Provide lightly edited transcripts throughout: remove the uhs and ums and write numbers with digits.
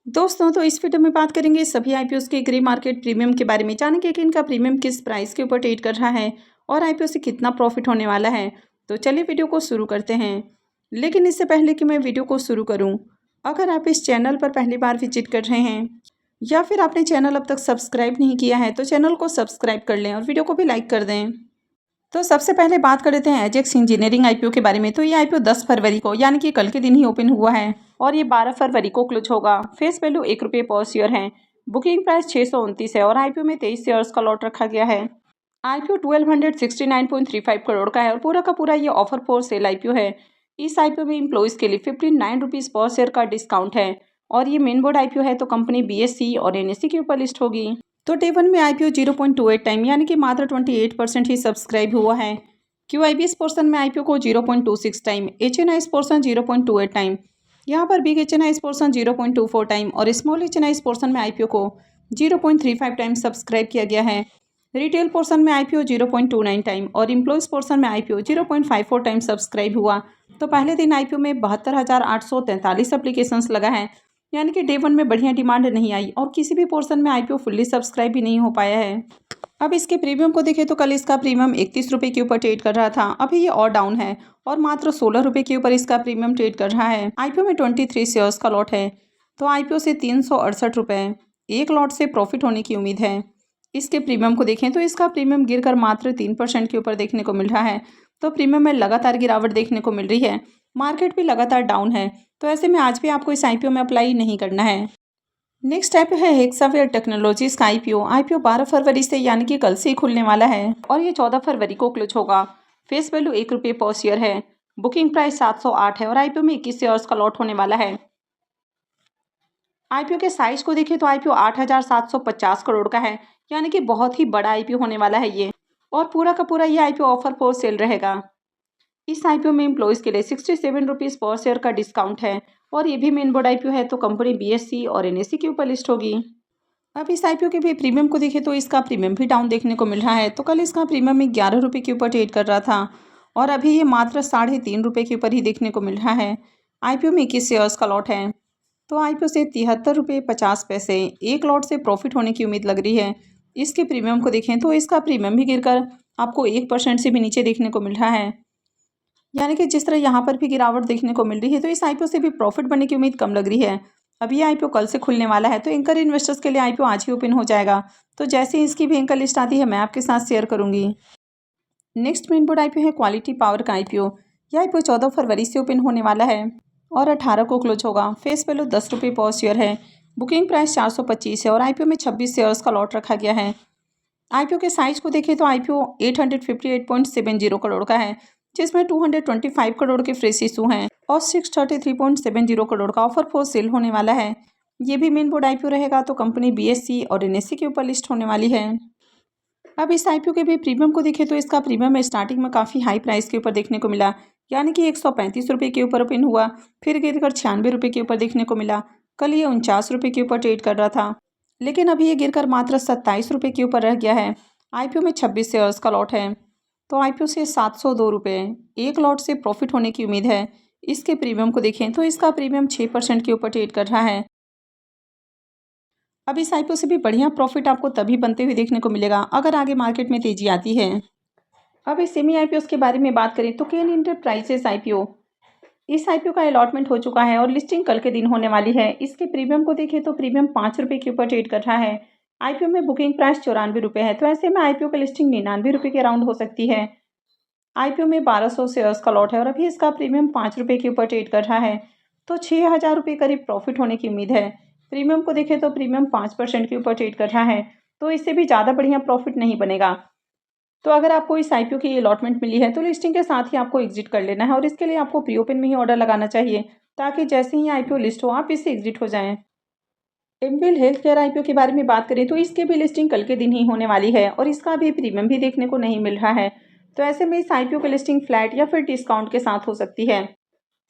दोस्तों तो इस वीडियो में बात करेंगे सभी आईपीओस के ग्रे मार्केट प्रीमियम के बारे में। जानेंगे कि इनका प्रीमियम किस प्राइस के ऊपर ट्रेड कर रहा है और आईपीओ से कितना प्रॉफिट होने वाला है। तो चलिए वीडियो को शुरू करते हैं। लेकिन इससे पहले कि मैं वीडियो को शुरू करूं, अगर आप इस चैनल पर पहली बार विजिट कर रहे हैं या फिर आपने चैनल अब तक सब्सक्राइब नहीं किया है तो चैनल को सब्सक्राइब कर लें और वीडियो को भी लाइक कर दें। तो सबसे पहले बात कर लेते हैं एजेक्स इंजीनियरिंग आईपीओ के बारे में। तो ये आईपीओ 10 फरवरी को यानी कि कल के दिन ही ओपन हुआ है और ये 12 फरवरी को क्लोज होगा। फेस वैल्यू ₹1 पर शेयर है। बुकिंग प्राइस 629 है और आईपीओ में 23 शेयर्स का लॉट रखा गया है। आईपीओ 1269.35 करोड़ का है और पूरा का पूरा ये ऑफर फॉर सेल आईपीओ है। इस आईपीओ में एम्प्लॉइज के लिए ₹59 पर शेयर का डिस्काउंट है और ये मेन बोर्ड आईपीओ है तो कंपनी बीएसई और एनएसई के ऊपर लिस्ट होगी। तो डे 1 में आईपीओ 0.28 टाइम यानी कि मात्र 28% ही सब्सक्राइब हुआ है। क्यूआईबीएस पोर्शन में आईपीओ को 0.26 टाइम, एचएनआईएस पोर्शन 0.28 टाइम, यहाँ पर बिग एचएनआईएस पोर्शन 0.24 टाइम और स्मॉल एचएनआईएस पोर्शन में आईपीओ को 0.35 टाइम सब्सक्राइब किया गया है। रिटेल पोर्शन में आईपीओ 0.29 टाइम और एम्प्लॉइज पोर्शन में आईपीओ 0.54 टाइम सब्सक्राइब हुआ। तो पहले दिन आईपीओ में 72,843 एप्लीकेशंस लगा है, यानी कि डे 1 में बढ़िया डिमांड नहीं आई और किसी भी पोर्शन में आईपीओ फुल्ली सब्सक्राइब भी नहीं हो पाया है। अब इसके प्रीमियम को देखें तो कल इसका प्रीमियम ₹31 के ऊपर ट्रेड कर रहा था। अभी ये और डाउन है और मात्र ₹16 के ऊपर इसका प्रीमियम ट्रेड कर रहा है। आईपीओ में 23 शेयर्स का लॉट है तो आईपीओ से ₹368 एक लॉट से प्रॉफिट होने की उम्मीद है। इसके प्रीमियम को देखें तो इसका प्रीमियम गिरकर मात्र 3% के ऊपर देखने को मिल रहा है। तो प्रीमियम में लगातार गिरावट देखने को मिल रही है। मार्केट भी लगातार डाउन है तो ऐसे में आज भी आपको इस आईपीओ में अप्लाई नहीं करना है। नेक्स्ट आईपीओ है हेक्सावेयर टेक्नोलॉजीज का आईपीओ 12 फरवरी से यानी कि कल से ही खुलने वाला है और ये 14 फरवरी को क्लोज होगा। फेस वैल्यू ₹1 पर शेयर है। बुकिंग प्राइस 708 है और आईपीओ में 21 शेयर्स का लॉट होने वाला है। आईपीओ के साइज को देखें तो आईपीओ 8,750 करोड़ का है, यानी कि बहुत ही बड़ा आईपीओ होने वाला है ये और पूरा का पूरा ये आईपीओ ऑफर फॉर सेल रहेगा। इस आईपीओ में एम्प्लॉइज के लिए ₹67 पर शेयर का डिस्काउंट है और ये भी मेन बोर्ड आईपीओ है तो कंपनी बीएसई और एनएसई के ऊपर लिस्ट होगी। अब इस आईपीओ के भी प्रीमियम को देखें तो इसका प्रीमियम भी डाउन देखने को मिल रहा है। तो कल इसका प्रीमियम में ₹11 के ऊपर ट्रेड कर रहा था और अभी ये मात्र ₹3.5 के ऊपर ही देखने को मिल रहा है। आईपीओ में 21 शेयर्स का लॉट है तो आईपीओ से ₹73.50 एक लॉट से प्रॉफिट होने की उम्मीद लग रही है। इसके प्रीमियम को देखें तो इसका प्रीमियम भी गिरकर आपको 1% से भी नीचे देखने को मिल रहा है, यानी कि जिस तरह यहाँ पर भी गिरावट देखने को मिल रही है तो इस आईपीओ से भी प्रॉफिट बनने की उम्मीद कम लग रही है। अब ये आईपीओ कल से खुलने वाला है तो एंकर इन्वेस्टर्स के लिए आईपीओ आज ही ओपन हो जाएगा। तो जैसे ही इसकी भी एंकर लिस्ट आती है मैं आपके साथ शेयर करूंगी। नेक्स्ट मेन बोर्ड आईपीओ है क्वालिटी पावर का आईपीओ। यह आईपीओ 14 फरवरी से ओपन होने वाला है और 18 को क्लोज होगा। फेस वैल्यू ₹10 पर शेयर है। बुकिंग प्राइस 425 है और आईपीओ में 26 शेयर्स का लॉट रखा गया है। आईपीओ के साइज को देखें तो आईपीओ 858.70 करोड़ का है, जिसमें 225 करोड़ के फ्रेश इशू हैं और 633.70 करोड़ का ऑफर फॉर सेल होने वाला है। ये भी मेन बोर्ड आईपीओ रहेगा तो कंपनी बीएसई और एनएसई के ऊपर लिस्ट होने वाली है। अब इस आईपीओ के भी प्रीमियम को देखें तो इसका प्रीमियम स्टार्टिंग में काफ़ी हाई प्राइस के ऊपर देखने को मिला, यानी कि ₹135 के ऊपर ओपन हुआ, फिर गिरकर ₹96 के ऊपर देखने को मिला। कल ये ₹49 के ऊपर ट्रेड कर रहा था, लेकिन अभी ये गिरकर मात्र ₹27 के ऊपर रह गया है। आईपीओ में 26 शेयर्स का लॉट है तो आईपीओ से ₹702 एक लॉट से प्रॉफिट होने की उम्मीद है। इसके प्रीमियम को देखें तो इसका प्रीमियम 6% के ऊपर ट्रेड कर रहा है। अब इस आईपीओ से भी बढ़िया प्रॉफिट आपको तभी बनते हुए देखने को मिलेगा अगर आगे मार्केट में तेजी आती है। अब इस सेमी आईपीओ के बारे में बात करें तो केन इंटरप्राइजेस आईपीओ, इस आईपीओ का अलॉटमेंट हो चुका है और लिस्टिंग कल के दिन होने वाली है। इसके प्रीमियम को देखें तो प्रीमियम ₹5 के ऊपर ट्रेड कर रहा है। आईपीओ में बुकिंग प्राइस ₹94 है तो ऐसे में आईपीओ की लिस्टिंग ₹99 के अराउंड हो सकती है। आईपीओ में 1200 शेयर्स का लॉट है और अभी इसका प्रीमियम ₹5 के ऊपर ट्रेड कर रहा है तो ₹6000 करीब प्रॉफिट होने की उम्मीद है। प्रीमियम को देखें तो प्रीमियम 5% के ऊपर ट्रेड कर रहा है तो इससे भी ज़्यादा बढ़िया प्रॉफिट नहीं बनेगा। तो अगर आपको इस आईपीओ की अलॉटमेंट मिली है तो लिस्टिंग के साथ ही आपको एग्जिट कर लेना है और इसके लिए आपको प्री ओपन में ही ऑर्डर लगाना चाहिए ताकि जैसे ही आईपीओ लिस्ट हो आप इससे एग्जिट हो जाएं। एमवेल हेल्थ केयर आईपीओ के बारे में बात करें तो इसके भी लिस्टिंग कल के दिन ही होने वाली है और इसका भी प्रीमियम भी देखने को नहीं मिल रहा है। तो ऐसे में इस आईपीओ की लिस्टिंग फ्लैट या फिर डिस्काउंट के साथ हो सकती है।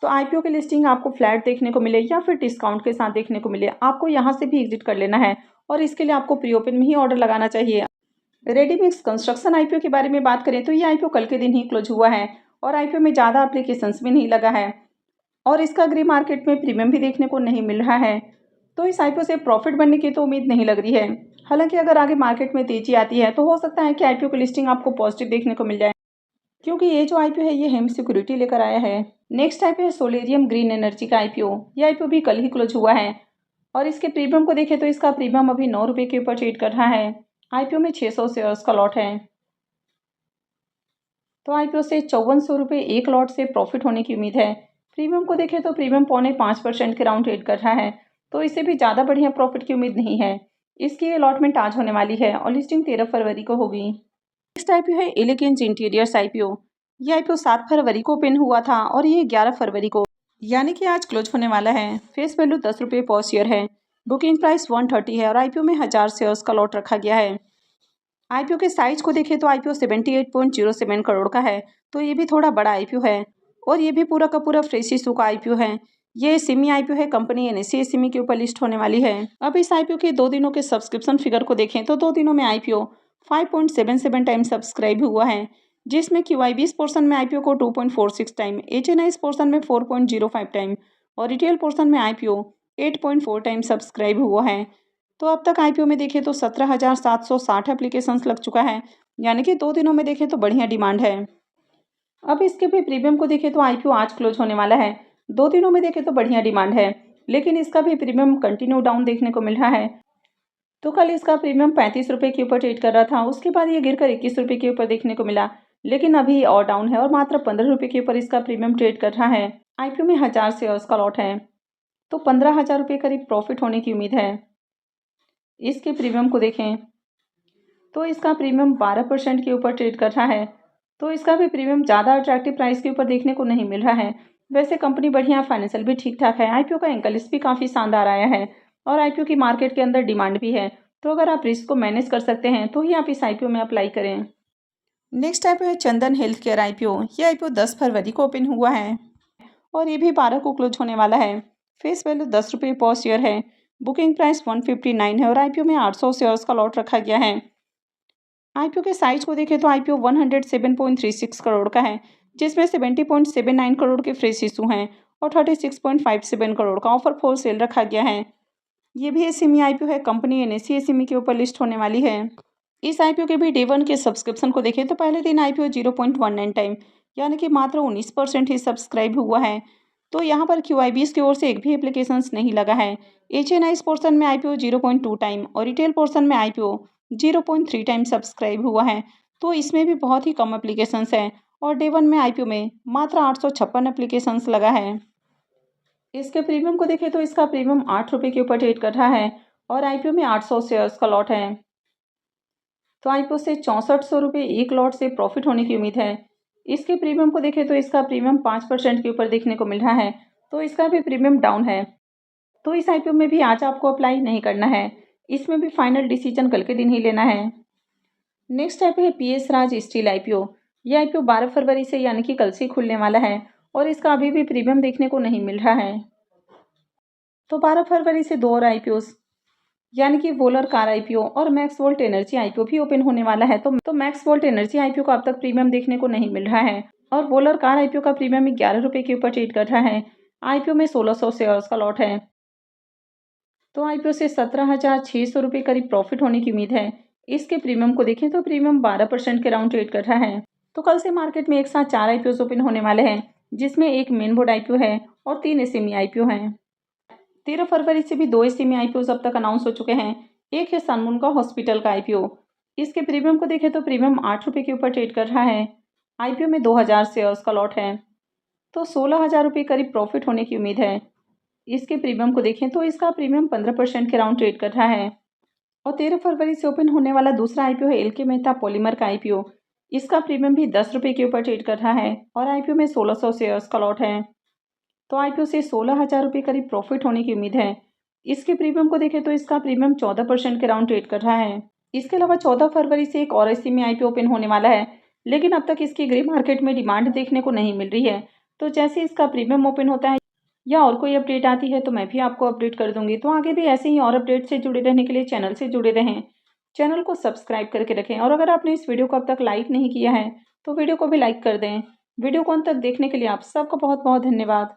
तो आईपीओ की लिस्टिंग आपको फ्लैट देखने को मिले या फिर डिस्काउंट के साथ देखने को मिले, आपको यहाँ से भी एग्जिट कर लेना है और इसके लिए आपको प्री ओपन में ही ऑर्डर लगाना चाहिए। रेडीमिक्स कंस्ट्रक्शन आईपीओ के बारे में बात करें तो ये आईपीओ कल के दिन ही क्लोज हुआ है और आईपीओ में ज़्यादा एप्लीकेशंस भी नहीं लगा है और इसका ग्रे मार्केट में प्रीमियम भी देखने को नहीं मिल रहा है। तो इस आईपीओ से प्रॉफिट बनने की तो उम्मीद नहीं लग रही है। हालांकि अगर आगे मार्केट में तेजी आती है तो हो सकता है कि आईपीओ की लिस्टिंग आपको पॉजिटिव देखने को मिल जाए, क्योंकि ये जो आईपीओ है ये हेम सिक्योरिटी लेकर आया है। नेक्स्ट आईपीओ है सोलेरियम ग्रीन एनर्जी का आईपीओ। ये आईपीओ भी कल ही क्लोज हुआ है और इसके प्रीमियम को देखें तो इसका प्रीमियम अभी 9 रुपये के ऊपर ट्रेड कर रहा है। आईपीओ में 600 शेयर्स का लॉट है। तो आईपीओ से 5400 रुपये एक लॉट से प्रॉफिट होने की उम्मीद है। प्रीमियम को देखें तो प्रीमियम 0.5% के राउंड ट्रेड कर रहा है, तो इसे भी ज़्यादा बढ़िया प्रॉफिट की उम्मीद नहीं है। इसकी अलॉटमेंट आज होने वाली है और लिस्टिंग 13 फरवरी को होगी। नेक्स्ट आईपीओ है एलिगेंस इंटीरियर्स आईपीओ। ये आईपीओ 7 फरवरी को ओपन हुआ था और ये 11 फरवरी को यानी कि आज क्लोज होने वाला है। फेस वैल्यू 10 रुपये पर शेयर है। बुकिंग प्राइस 130 है और आईपीओ में 1000 शेयर्स का लॉट रखा गया है। आईपीओ के साइज को देखें तो आईपीओ 78.07 करोड़ का है, तो ये भी थोड़ा बड़ा आईपीओ है और ये भी पूरा का पूरा फ्रेश इशू का आईपीओ है। ये सेमी आईपीओ है, कंपनी एनएससी सेमी के ऊपर लिस्ट होने वाली है। अब इस आईपीओ के 2 दिनों के सब्सक्रिप्शन फिगर को देखें तो 2 दिनों में आईपीओ 5.77 टाइम सब्सक्राइब हुआ है, जिसमें QIB पोर्शन में आईपीओ को 2.46 टाइम, HNI पोर्शन में 4.05 टाइम और रिटेल पोर्शन में आईपीओ 8.4 टाइम सब्सक्राइब हुआ है। तो अब तक आईपीओ में देखें तो 17,760 एप्लीकेशंस लग चुका है, यानी कि 2 दिनों में देखें तो बढ़िया डिमांड है। अब इसके भी प्रीमियम को देखें तो आईपीओ आज क्लोज होने वाला है। 2 दिनों में देखें तो बढ़िया डिमांड है, लेकिन इसका भी प्रीमियम कंटिन्यू डाउन देखने को मिल रहा है। तो कल इसका प्रीमियम 35 रुपये के ऊपर ट्रेड कर रहा था, उसके बाद ये गिरकर 21 रुपये के ऊपर देखने को मिला, लेकिन अभी और डाउन है और मात्र 15 रुपये के ऊपर इसका प्रीमियम ट्रेड कर रहा है। आईपीओ में 1000 शेयर्स का लॉट है, तो 15,000 रुपये करीब प्रॉफिट होने की उम्मीद है। इसके प्रीमियम को देखें तो इसका प्रीमियम 12% के ऊपर ट्रेड कर रहा है, तो इसका भी प्रीमियम ज़्यादा अट्रैक्टिव प्राइस के ऊपर देखने को नहीं मिल रहा है। वैसे कंपनी बढ़िया, फाइनेंशियल भी ठीक ठाक है। आईपीओ का एंकल लिस्ट भी काफ़ी शानदार आया है और आईपीओ की मार्केट के अंदर डिमांड भी है, तो अगर आप रिस्क को मैनेज कर सकते हैं तो ही आप इस आईपीओ में अप्लाई करें। नेक्स्ट आईपीओ है चंदन हेल्थ केयर आईपीओ। ये आईपीओ 10 फरवरी को ओपन हुआ है और ये भी 12 को क्लोज होने वाला है। फेस वैल्यू 10 रुपये पर शेयर है। बुकिंग प्राइस 159 है और आईपीओ में 800 शेयर्स का लॉट रखा गया है। आईपीओ के साइज को देखें तो आईपीओ 107.36 करोड़ का है, जिसमें 70.79 करोड़ के फ्रेश इशू हैं और 36.57 करोड़ का ऑफर फॉर सेल रखा गया है। ये भी एसएमई आईपीओ है, कंपनी एनएससी एसएमई के ऊपर लिस्ट होने वाली है। इस आईपीओ के भी डे 1 के सब्सक्रिप्शन को देखें तो पहले दिन आईपीओ 0.19 टाइम यानी कि मात्र 19% ही सब्सक्राइब हुआ है, तो यहाँ पर QIB की ओर से एक भी एप्लीकेशंस नहीं लगा है। HNI पोर्शन में आईपीओ 0.2 टाइम और रिटेल पोर्शन में आईपीओ 0.3 टाइम सब्सक्राइब हुआ है, तो इसमें भी बहुत ही कम एप्लीकेशंस हैं और डे 1 में आईपीओ में मात्र 856 एप्लीकेशंस लगा है। इसके प्रीमियम को देखें तो इसका प्रीमियम 8 रुपये के ऊपर ट्रेड कर रहा है और आईपीओ में 800 शेयर्स का लॉट है, तो आईपीओ से 6400 रुपये एक लॉट से प्रॉफिट होने की उम्मीद है। इसके प्रीमियम को देखें तो इसका प्रीमियम 5% के ऊपर देखने को मिल रहा है, तो इसका भी प्रीमियम डाउन है, तो इस आईपीओ में भी आज आपको अप्लाई नहीं करना है। इसमें भी फाइनल डिसीजन कल के दिन ही लेना है। नेक्स्ट आईपीओ है PS राज स्टील आईपीओ। यह आईपीओ 12 फरवरी से यानी कि कल से खुलने वाला है और इसका अभी भी प्रीमियम देखने को नहीं मिल रहा है। तो 12 फरवरी से 2 और आईपीओ यानी कि वोलर कार आईपीओ और मैक्स वोल्ट एनर्जी आईपीओ भी ओपन होने वाला है। तो मैक्स वोल्ट एनर्जी आईपीओ को अब तक प्रीमियम देखने को नहीं मिल रहा है और वोलर कार आईपीओ का प्रीमियम 11 रुपये के ऊपर ट्रेड कर रहा है। आईपीओ में 1600 शेयर्स का लॉट है, तो आईपीओ से 17,600 रुपये करीब प्रॉफिट होने की उम्मीद है। इसके प्रीमियम को देखें तो प्रीमियम 12% के राउंड ट्रेड कर रहा है। तो कल से मार्केट में एक साथ 4 आईपीओ ओपन होने वाले हैं, जिसमें एक मेन बोर्ड आईपीओ है और 3 एसएमई आईपीओ हैं। 13 फरवरी से भी 2 एसएमई आईपीओ अब तक अनाउंस हो चुके हैं। एक है सनमुन का हॉस्पिटल का आईपीओ। इसके प्रीमियम को देखें तो प्रीमियम 8 रुपये के ऊपर ट्रेड कर रहा है। आईपीओ में 2000 शेयर्स का लॉट है, तो 16,000 रुपये करीब प्रॉफिट होने की उम्मीद है। इसके प्रीमियम को देखें तो इसका प्रीमियम 15% के राउंड ट्रेड कर रहा है और 13 फरवरी से ओपन होने वाला दूसरा आईपीओ है LK मेहता पॉलीमर का आईपीओ। इसका प्रीमियम भी 10 रुपये के ऊपर ट्रेड कर रहा है और आईपीओ में 1600 शेयर्स का लॉट है, तो आईपीओ से 16,000 रुपये करीब प्रॉफिट होने की उम्मीद है। इसके प्रीमियम को देखें तो इसका प्रीमियम 14% के राउंड ट्रेड कर रहा है। इसके अलावा 14 फरवरी से एक और एसएमई आईपीओ ओपन होने वाला है, लेकिन अब तक इसकी ग्रे मार्केट में डिमांड देखने को नहीं मिल रही है। तो जैसे इसका प्रीमियम ओपन होता है या और कोई अपडेट आती है तो मैं भी आपको अपडेट कर दूंगी। तो आगे भी ऐसे ही और अपडेट से जुड़े रहने के लिए चैनल से जुड़े रहें, चैनल को सब्सक्राइब करके रखें और अगर आपने इस वीडियो को अब तक लाइक नहीं किया है तो वीडियो को भी लाइक कर दें। वीडियो को अंत तक देखने के लिए आप सबका बहुत बहुत धन्यवाद।